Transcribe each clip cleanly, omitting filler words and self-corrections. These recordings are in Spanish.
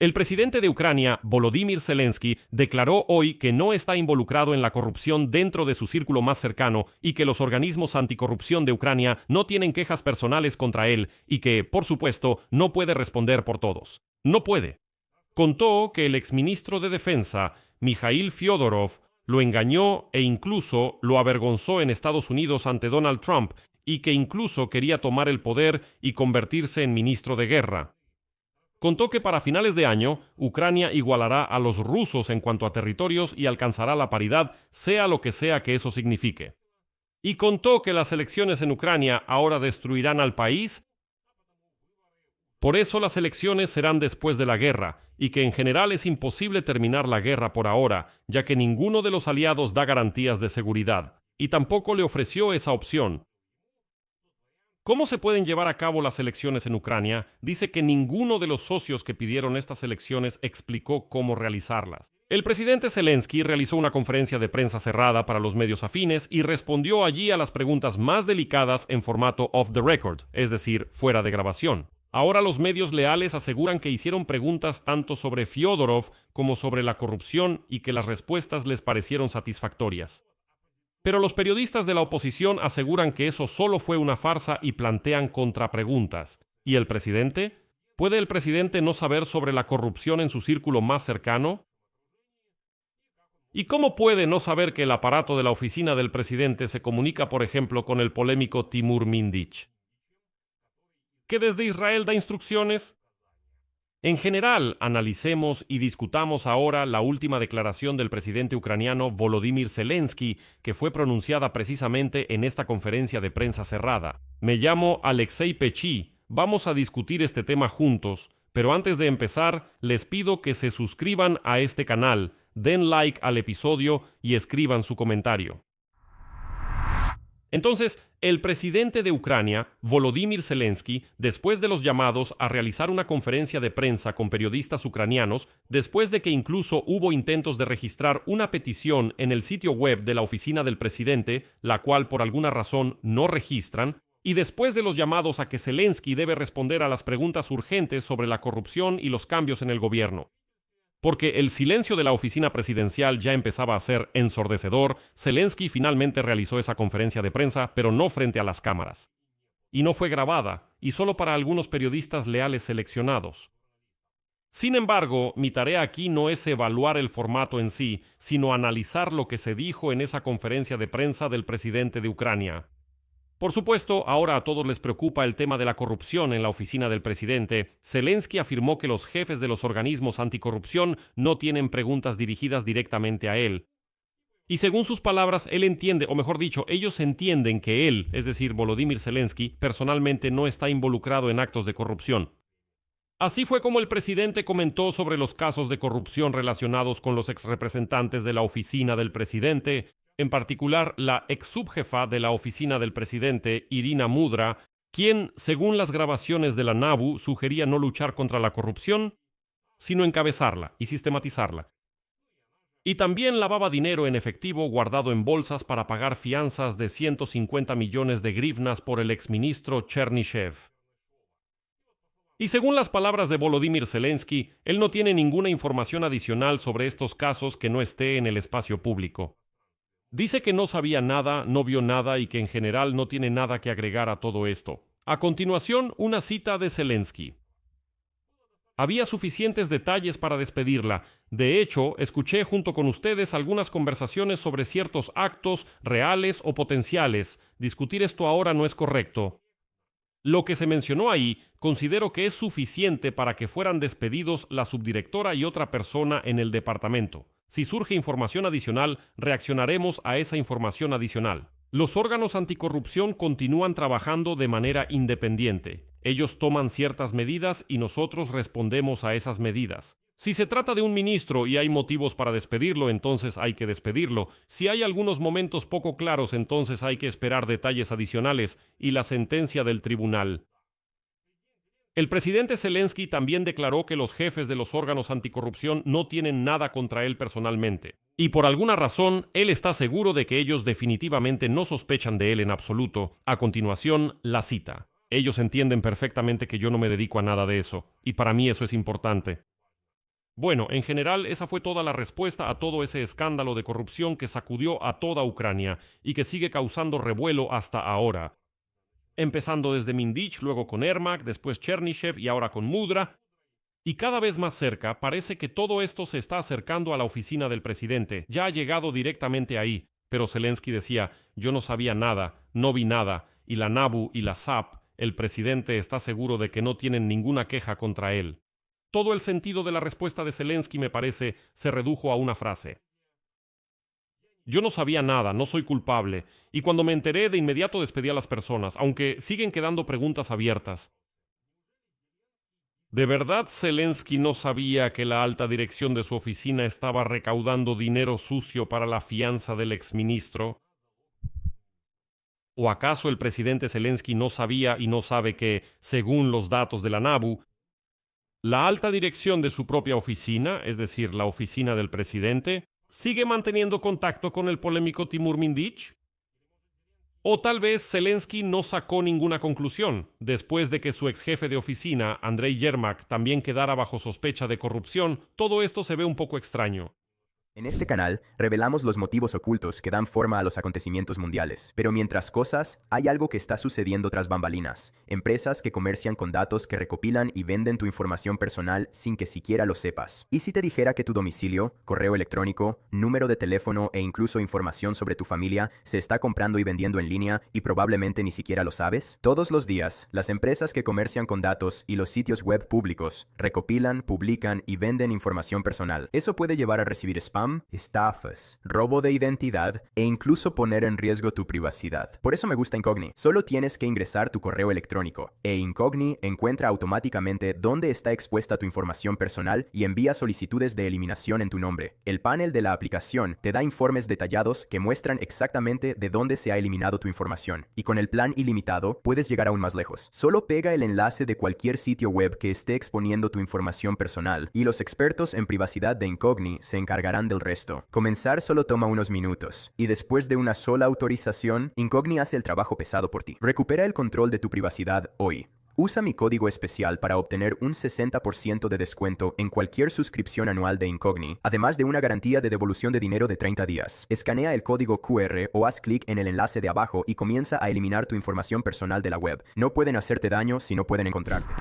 El presidente de Ucrania, Volodymyr Zelensky, declaró hoy que no está involucrado en la corrupción dentro de su círculo más cercano y que los organismos anticorrupción de Ucrania no tienen quejas personales contra él y que, por supuesto, no puede responder por todos. No puede. Contó que el exministro de Defensa, Mikhail Fyodorov, lo engañó e incluso lo avergonzó en Estados Unidos ante Donald Trump y que incluso quería tomar el poder y convertirse en ministro de guerra. Contó que para finales de año, Ucrania igualará a los rusos en cuanto a territorios y alcanzará la paridad, sea lo que sea que eso signifique. Y contó que las elecciones en Ucrania ahora destruirán al país. Por eso las elecciones serán después de la guerra, y que en general es imposible terminar la guerra por ahora, ya que ninguno de los aliados da garantías de seguridad, y tampoco le ofreció esa opción. ¿Cómo se pueden llevar a cabo las elecciones en Ucrania? Dice que ninguno de los socios que pidieron estas elecciones explicó cómo realizarlas. El presidente Zelensky realizó una conferencia de prensa cerrada para los medios afines y respondió allí a las preguntas más delicadas en formato off the record, es decir, fuera de grabación. Ahora los medios leales aseguran que hicieron preguntas tanto sobre Fyodorov como sobre la corrupción y que las respuestas les parecieron satisfactorias. Pero los periodistas de la oposición aseguran que eso solo fue una farsa y plantean contrapreguntas. ¿Y el presidente? ¿Puede el presidente no saber sobre la corrupción en su círculo más cercano? ¿Y cómo puede no saber que el aparato de la oficina del presidente se comunica, por ejemplo, con el polémico Timur Mindich? ¿Que desde Israel da instrucciones? En general, analicemos y discutamos ahora la última declaración del presidente ucraniano Volodymyr Zelensky, que fue pronunciada precisamente en esta conferencia de prensa cerrada. Me llamo Alexei Pechi, vamos a discutir este tema juntos, pero antes de empezar, les pido que se suscriban a este canal, den like al episodio y escriban su comentario. Entonces, el presidente de Ucrania, Volodymyr Zelensky, después de los llamados a realizar una conferencia de prensa con periodistas ucranianos, después de que incluso hubo intentos de registrar una petición en el sitio web de la oficina del presidente, la cual por alguna razón no registran, y después de los llamados a que Zelensky debe responder a las preguntas urgentes sobre la corrupción y los cambios en el gobierno. Porque el silencio de la oficina presidencial ya empezaba a ser ensordecedor, Zelensky finalmente realizó esa conferencia de prensa, pero no frente a las cámaras. Y no fue grabada, y solo para algunos periodistas leales seleccionados. Sin embargo, mi tarea aquí no es evaluar el formato en sí, sino analizar lo que se dijo en esa conferencia de prensa del presidente de Ucrania. Por supuesto, ahora a todos les preocupa el tema de la corrupción en la oficina del presidente. Zelensky afirmó que los jefes de los organismos anticorrupción no tienen preguntas dirigidas directamente a él. Y según sus palabras, él entiende, o mejor dicho, ellos entienden que él, es decir, Volodymyr Zelensky, personalmente no está involucrado en actos de corrupción. Así fue como el presidente comentó sobre los casos de corrupción relacionados con los exrepresentantes de la oficina del presidente, en particular la ex subjefa de la oficina del presidente, Irina Mudra, quien, según las grabaciones de la NABU, sugería no luchar contra la corrupción, sino encabezarla y sistematizarla. Y también lavaba dinero en efectivo guardado en bolsas para pagar fianzas de 150 millones de grivnas por el exministro Chernyshev. Y según las palabras de Volodymyr Zelensky, él no tiene ninguna información adicional sobre estos casos que no esté en el espacio público. Dice que no sabía nada, no vio nada y que en general no tiene nada que agregar a todo esto. A continuación, una cita de Zelensky. Había suficientes detalles para despedirla. De hecho, escuché junto con ustedes algunas conversaciones sobre ciertos actos reales o potenciales. Discutir esto ahora no es correcto. Lo que se mencionó ahí, considero que es suficiente para que fueran despedidos la subdirectora y otra persona en el departamento. Si surge información adicional, reaccionaremos a esa información adicional. Los órganos anticorrupción continúan trabajando de manera independiente. Ellos toman ciertas medidas y nosotros respondemos a esas medidas. Si se trata de un ministro y hay motivos para despedirlo, entonces hay que despedirlo. Si hay algunos momentos poco claros, entonces hay que esperar detalles adicionales y la sentencia del tribunal. El presidente Zelensky también declaró que los jefes de los órganos anticorrupción no tienen nada contra él personalmente. Y por alguna razón, él está seguro de que ellos definitivamente no sospechan de él en absoluto. A continuación, la cita. Ellos entienden perfectamente que yo no me dedico a nada de eso, y para mí eso es importante. Bueno, en general, esa fue toda la respuesta a todo ese escándalo de corrupción que sacudió a toda Ucrania y que sigue causando revuelo hasta ahora. Empezando desde Mindich, luego con Ermak, después Chernichev y ahora con Mudra. Y cada vez más cerca, parece que todo esto se está acercando a la oficina del presidente. Ya ha llegado directamente ahí. Pero Zelensky decía, yo no sabía nada, no vi nada, y la NABU y la SAP, el presidente está seguro de que no tienen ninguna queja contra él. Todo el sentido de la respuesta de Zelensky, me parece, se redujo a una frase. Yo no sabía nada, no soy culpable, y cuando me enteré de inmediato despedí a las personas, aunque siguen quedando preguntas abiertas. ¿De verdad Zelensky no sabía que la alta dirección de su oficina estaba recaudando dinero sucio para la fianza del exministro? ¿O acaso el presidente Zelensky no sabía y no sabe que, según los datos de la NABU, la alta dirección de su propia oficina, es decir, la oficina del presidente, sigue manteniendo contacto con el polémico Timur Mindich? O tal vez Zelensky no sacó ninguna conclusión, después de que su ex jefe de oficina, Andrei Yermak, también quedara bajo sospecha de corrupción. Todo esto se ve un poco extraño. En este canal revelamos los motivos ocultos que dan forma a los acontecimientos mundiales. Pero mientras cosas, hay algo que está sucediendo tras bambalinas. Empresas que comercian con datos que recopilan y venden tu información personal sin que siquiera lo sepas. ¿Y si te dijera que tu domicilio, correo electrónico, número de teléfono e incluso información sobre tu familia se está comprando y vendiendo en línea y probablemente ni siquiera lo sabes? Todos los días, las empresas que comercian con datos y los sitios web públicos recopilan, publican y venden información personal. Eso puede llevar a recibir spam, estafas, robo de identidad e incluso poner en riesgo tu privacidad. Por eso me gusta Incogni. Solo tienes que ingresar tu correo electrónico e Incogni encuentra automáticamente dónde está expuesta tu información personal y envía solicitudes de eliminación en tu nombre. El panel de la aplicación te da informes detallados que muestran exactamente de dónde se ha eliminado tu información. Y con el plan ilimitado puedes llegar aún más lejos. Solo pega el enlace de cualquier sitio web que esté exponiendo tu información personal y los expertos en privacidad de Incogni se encargarán del resto. Comenzar solo toma unos minutos, y después de una sola autorización, Incogni hace el trabajo pesado por ti. Recupera el control de tu privacidad hoy. Usa mi código especial para obtener un 60% de descuento en cualquier suscripción anual de Incogni, además de una garantía de devolución de dinero de 30 días. Escanea el código QR o haz clic en el enlace de abajo y comienza a eliminar tu información personal de la web. No pueden hacerte daño si no pueden encontrarte.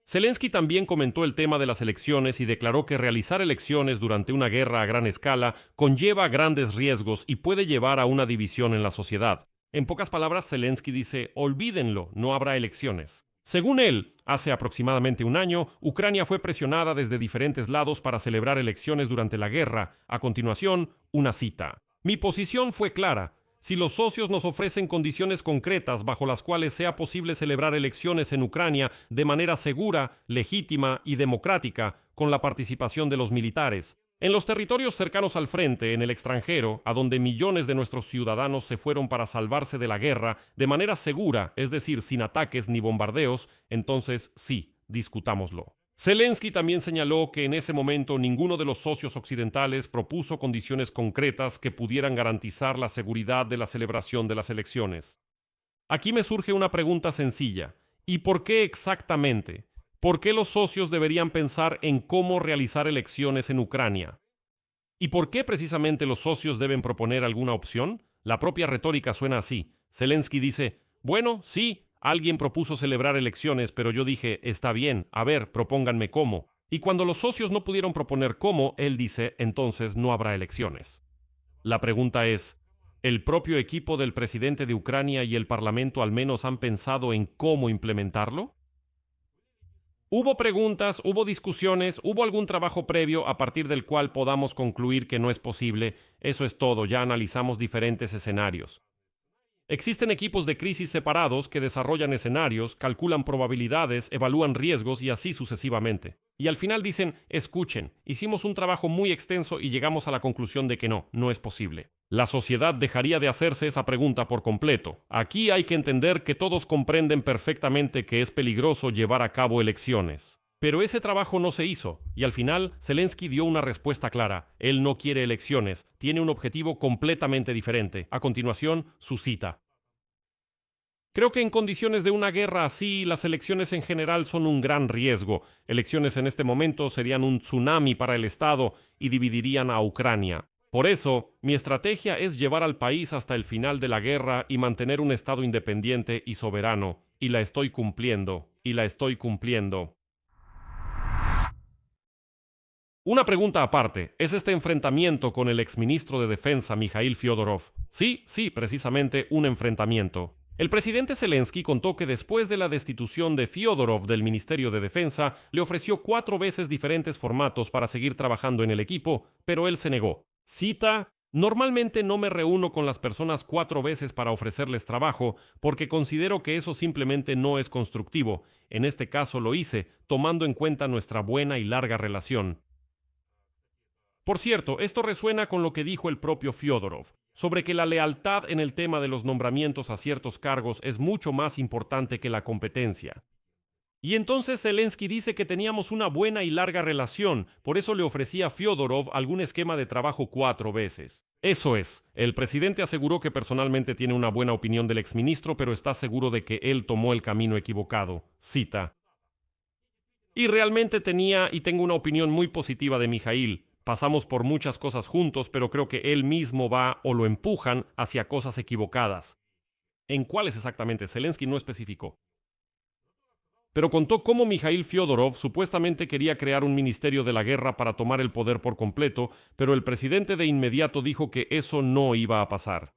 Zelensky también comentó el tema de las elecciones y declaró que realizar elecciones durante una guerra a gran escala conlleva grandes riesgos y puede llevar a una división en la sociedad. En pocas palabras, Zelensky dice, olvídenlo, no habrá elecciones. Según él, hace aproximadamente un año, Ucrania fue presionada desde diferentes lados para celebrar elecciones durante la guerra. A continuación, una cita. Mi posición fue clara. Si los socios nos ofrecen condiciones concretas bajo las cuales sea posible celebrar elecciones en Ucrania de manera segura, legítima y democrática, con la participación de los militares, en los territorios cercanos al frente, en el extranjero, a donde millones de nuestros ciudadanos se fueron para salvarse de la guerra, de manera segura, es decir, sin ataques ni bombardeos, entonces sí, discutámoslo. Zelensky también señaló que en ese momento ninguno de los socios occidentales propuso condiciones concretas que pudieran garantizar la seguridad de la celebración de las elecciones. Aquí me surge una pregunta sencilla. ¿Y por qué exactamente? ¿Por qué los socios deberían pensar en cómo realizar elecciones en Ucrania? ¿Y por qué precisamente los socios deben proponer alguna opción? La propia retórica suena así. Zelensky dice, bueno, sí, alguien propuso celebrar elecciones, pero yo dije, está bien, a ver, propónganme cómo. Y cuando los socios no pudieron proponer cómo, él dice, entonces no habrá elecciones. La pregunta es, ¿el propio equipo del presidente de Ucrania y el Parlamento al menos han pensado en cómo implementarlo? ¿Hubo preguntas, hubo discusiones, hubo algún trabajo previo a partir del cual podamos concluir que no es posible? Eso es todo, ya analizamos diferentes escenarios. Existen equipos de crisis separados que desarrollan escenarios, calculan probabilidades, evalúan riesgos y así sucesivamente. Y al final dicen, escuchen, hicimos un trabajo muy extenso y llegamos a la conclusión de que no es posible. La sociedad dejaría de hacerse esa pregunta por completo. Aquí hay que entender que todos comprenden perfectamente que es peligroso llevar a cabo elecciones. Pero ese trabajo no se hizo, y al final Zelensky dio una respuesta clara. Él no quiere elecciones, tiene un objetivo completamente diferente. A continuación, su cita. Creo que en condiciones de una guerra así, las elecciones en general son un gran riesgo. Elecciones en este momento serían un tsunami para el Estado y dividirían a Ucrania. Por eso, mi estrategia es llevar al país hasta el final de la guerra y mantener un Estado independiente y soberano. Y la estoy cumpliendo. Una pregunta aparte, ¿es este enfrentamiento con el exministro de Defensa Mikhail Fyodorov? Sí, precisamente un enfrentamiento. El presidente Zelensky contó que después de la destitución de Fyodorov del Ministerio de Defensa, le ofreció 4 veces diferentes formatos para seguir trabajando en el equipo, pero él se negó. Cita: "Normalmente no me reúno con las personas 4 veces para ofrecerles trabajo, porque considero que eso simplemente no es constructivo. En este caso lo hice, tomando en cuenta nuestra buena y larga relación". Por cierto, esto resuena con lo que dijo el propio Fyodorov, sobre que la lealtad en el tema de los nombramientos a ciertos cargos es mucho más importante que la competencia. Y entonces Zelensky dice que teníamos una buena y larga relación, por eso le ofrecía a Fyodorov algún esquema de trabajo 4 veces. Eso es, el presidente aseguró que personalmente tiene una buena opinión del exministro, pero está seguro de que él tomó el camino equivocado. Cita: "Y realmente tenía y tengo una opinión muy positiva de Mijail. Pasamos por muchas cosas juntos, pero creo que él mismo va o lo empujan hacia cosas equivocadas". ¿En cuáles exactamente? Zelensky no especificó. Pero contó cómo Mikhail Fyodorov supuestamente quería crear un ministerio de la guerra para tomar el poder por completo, pero el presidente de inmediato dijo que eso no iba a pasar.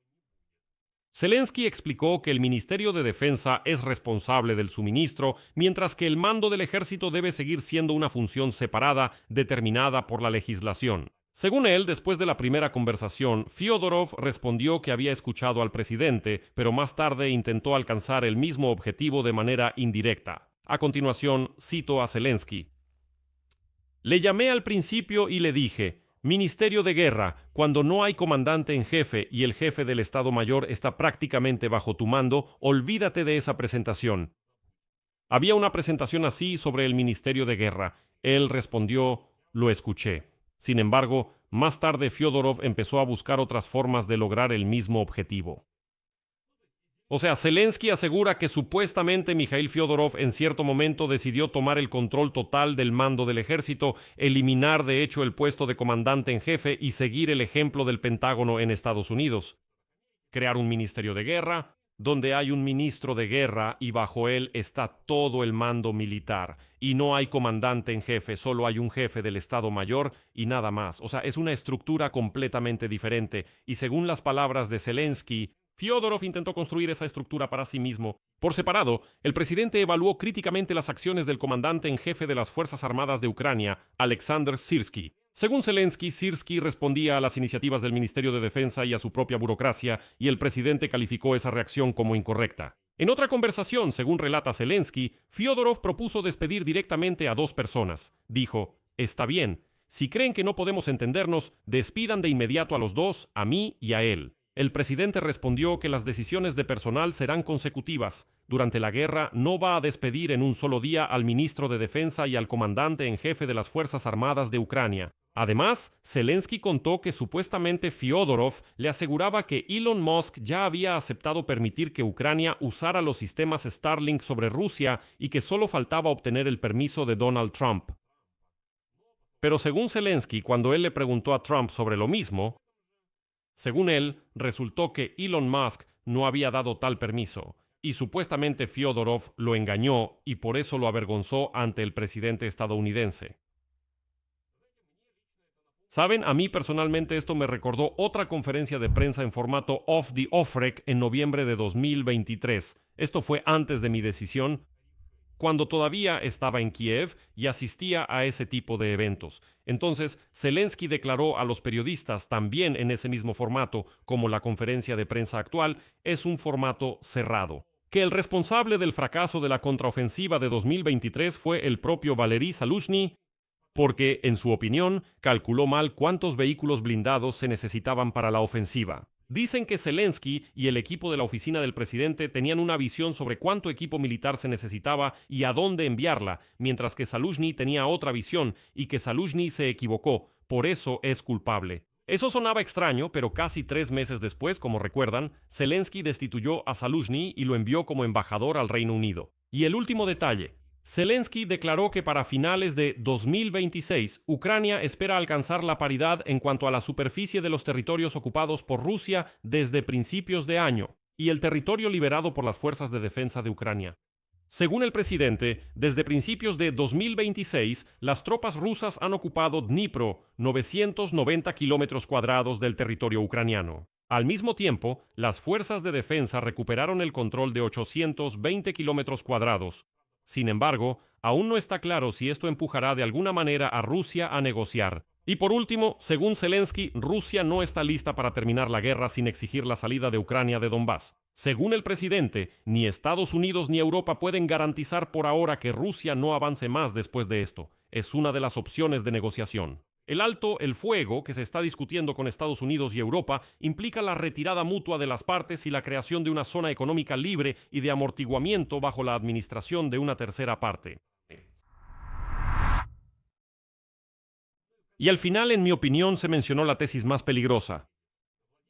Zelensky explicó que el Ministerio de Defensa es responsable del suministro, mientras que el mando del ejército debe seguir siendo una función separada, determinada por la legislación. Según él, después de la primera conversación, Fyodorov respondió que había escuchado al presidente, pero más tarde intentó alcanzar el mismo objetivo de manera indirecta. A continuación, cito a Zelensky: "Le llamé al principio y le dije: Ministerio de Guerra, cuando no hay comandante en jefe y el jefe del Estado Mayor está prácticamente bajo tu mando, olvídate de esa presentación". Había una presentación así sobre el Ministerio de Guerra. Él respondió: "Lo escuché". Sin embargo, más tarde Fyodorov empezó a buscar otras formas de lograr el mismo objetivo. O sea, Zelensky asegura que supuestamente Mikhail Fyodorov en cierto momento decidió tomar el control total del mando del ejército, eliminar de hecho el puesto de comandante en jefe y seguir el ejemplo del Pentágono en Estados Unidos. Crear un ministerio de guerra, donde hay un ministro de guerra y bajo él está todo el mando militar. Y no hay comandante en jefe, solo hay un jefe del Estado Mayor y nada más. O sea, es una estructura completamente diferente. Y según las palabras de Zelensky, Fyodorov intentó construir esa estructura para sí mismo. Por separado, el presidente evaluó críticamente las acciones del comandante en jefe de las Fuerzas Armadas de Ucrania, Alexander Syrski. Según Zelensky, Syrski respondía a las iniciativas del Ministerio de Defensa y a su propia burocracia, y el presidente calificó esa reacción como incorrecta. En otra conversación, según relata Zelensky, Fyodorov propuso despedir directamente a 2 personas. Dijo: "Está bien, si creen que no podemos entendernos, despidan de inmediato a los 2, a mí y a él". El presidente respondió que las decisiones de personal serán consecutivas. Durante la guerra no va a despedir en un solo día al ministro de Defensa y al comandante en jefe de las Fuerzas Armadas de Ucrania. Además, Zelensky contó que supuestamente Fyodorov le aseguraba que Elon Musk ya había aceptado permitir que Ucrania usara los sistemas Starlink sobre Rusia y que solo faltaba obtener el permiso de Donald Trump. Pero según Zelensky, cuando él le preguntó a Trump sobre lo mismo, según él, resultó que Elon Musk no había dado tal permiso, y supuestamente Fyodorov lo engañó y por eso lo avergonzó ante el presidente estadounidense. ¿Saben? A mí personalmente esto me recordó otra conferencia de prensa en formato off the off-rec en noviembre de 2023. Esto fue antes de mi decisión, cuando todavía estaba en Kiev y asistía a ese tipo de eventos. Entonces, Zelensky declaró a los periodistas, también en ese mismo formato, como la conferencia de prensa actual, es un formato cerrado. Que el responsable del fracaso de la contraofensiva de 2023 fue el propio Valery Zaluzhny, porque, en su opinión, calculó mal cuántos vehículos blindados se necesitaban para la ofensiva. Dicen que Zelensky y el equipo de la oficina del presidente tenían una visión sobre cuánto equipo militar se necesitaba y a dónde enviarla, mientras que Zaluzhny tenía otra visión y que Zaluzhny se equivocó, por eso es culpable. Eso sonaba extraño, pero casi 3 meses después, como recuerdan, Zelensky destituyó a Zaluzhny y lo envió como embajador al Reino Unido. Y el último detalle. Zelensky declaró que para finales de 2026, Ucrania espera alcanzar la paridad en cuanto a la superficie de los territorios ocupados por Rusia desde principios de año y el territorio liberado por las fuerzas de defensa de Ucrania. Según el presidente, desde principios de 2026, las tropas rusas han ocupado Dnipro, 990 kilómetros cuadrados del territorio ucraniano. Al mismo tiempo, las fuerzas de defensa recuperaron el control de 820 kilómetros cuadrados. Sin embargo, aún no está claro si esto empujará de alguna manera a Rusia a negociar. Y por último, según Zelensky, Rusia no está lista para terminar la guerra sin exigir la salida de Ucrania de Donbass. Según el presidente, ni Estados Unidos ni Europa pueden garantizar por ahora que Rusia no avance más después de esto. Es una de las opciones de negociación. El alto el fuego que se está discutiendo con Estados Unidos y Europa implica la retirada mutua de las partes y la creación de una zona económica libre y de amortiguamiento bajo la administración de una tercera parte. Y al final, en mi opinión, se mencionó la tesis más peligrosa.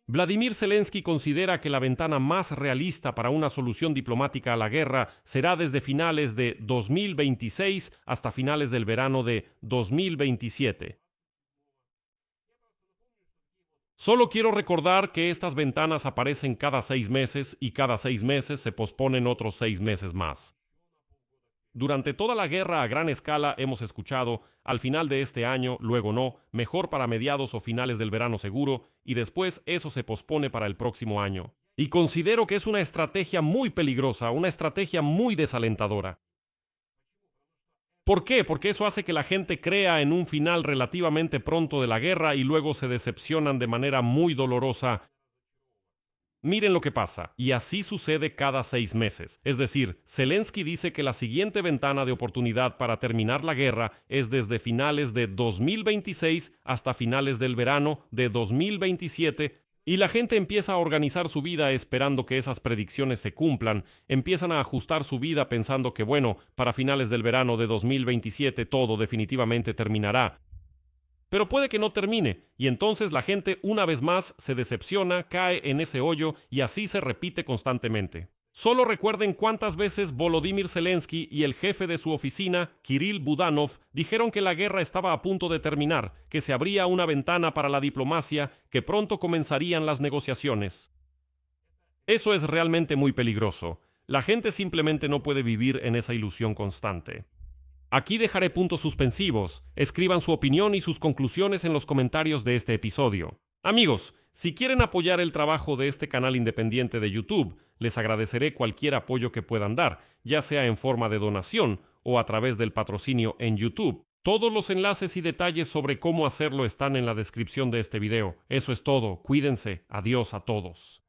Vladimir Zelensky considera que la ventana más realista para una solución diplomática a la guerra será desde finales de 2026 hasta finales del verano de 2027. Solo quiero recordar que estas ventanas aparecen cada 6 meses y cada 6 meses se posponen otros 6 meses más. Durante toda la guerra a gran escala hemos escuchado, al final de este año, luego no, mejor para mediados o finales del verano seguro, y después eso se pospone para el próximo año. Y considero que es una estrategia muy peligrosa, una estrategia muy desalentadora. ¿Por qué? Porque eso hace que la gente crea en un final relativamente pronto de la guerra y luego se decepcionan de manera muy dolorosa. Miren lo que pasa, y así sucede cada 6 meses. Es decir, Zelensky dice que la siguiente ventana de oportunidad para terminar la guerra es desde finales de 2026 hasta finales del verano de 2027, y la gente empieza a organizar su vida esperando que esas predicciones se cumplan, empiezan a ajustar su vida pensando que, bueno, para finales del verano de 2027 todo definitivamente terminará. Pero puede que no termine, y entonces la gente una vez más se decepciona, cae en ese hoyo y así se repite constantemente. Solo recuerden cuántas veces Volodymyr Zelensky y el jefe de su oficina, Kirill Budanov, dijeron que la guerra estaba a punto de terminar, que se abría una ventana para la diplomacia, que pronto comenzarían las negociaciones. Eso es realmente muy peligroso. La gente simplemente no puede vivir en esa ilusión constante. Aquí dejaré puntos suspensivos. Escriban su opinión y sus conclusiones en los comentarios de este episodio. Amigos, si quieren apoyar el trabajo de este canal independiente de YouTube, les agradeceré cualquier apoyo que puedan dar, ya sea en forma de donación o a través del patrocinio en YouTube. Todos los enlaces y detalles sobre cómo hacerlo están en la descripción de este video. Eso es todo. Cuídense. Adiós a todos.